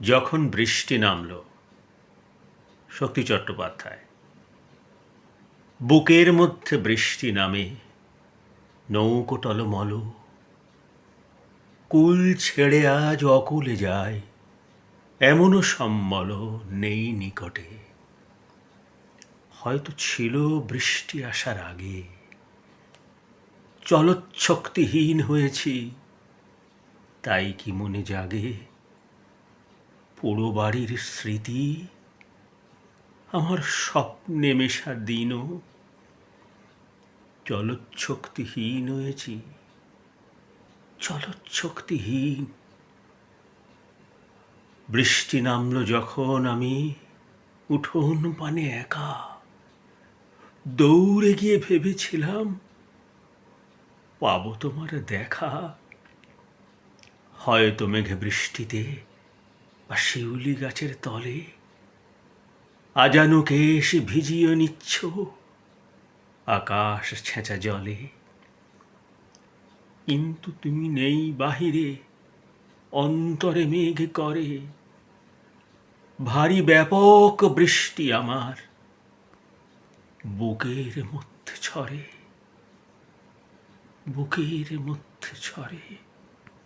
যখন বৃষ্টি নামল, শক্তি চট্টোপাধ্যায়। বুকের মধ্যে বৃষ্টি নামে, নৌকো টলমল, কুল ছেড়ে আজ অকুলে যায়, এমনও সম্মল নেই নিকটে। হয়তো ছিল বৃষ্টি আসার আগে, চলচ্ছক্তিহীন হয়েছি, তাই কি মনে জাগে পোড়ো বাড়ির স্মৃতি, আমার স্বপ্নে মেশা দিনও। চলচ্ছক্তিহীন হয়েছি, চলচ্ছক্তিহীন। বৃষ্টি নামল যখন আমি উঠোন পানে একা, দৌড়ে গিয়ে ভেবেছিলাম পাবো তোমার দেখা। হয়তো মেঘে বৃষ্টিতে বা শিউলি গাছের তলে আজানুকে এসে ভিজিয়ে নিচ্ছ আকাশ ছেঁচা জলে। কিন্তু তুমি নেই বাহিরে, অন্তরে মেঘ করে ভারী ব্যাপক বৃষ্টি আমার বুকের মধ্যে ছড়ে, বুকের মধ্যে ছড়ে।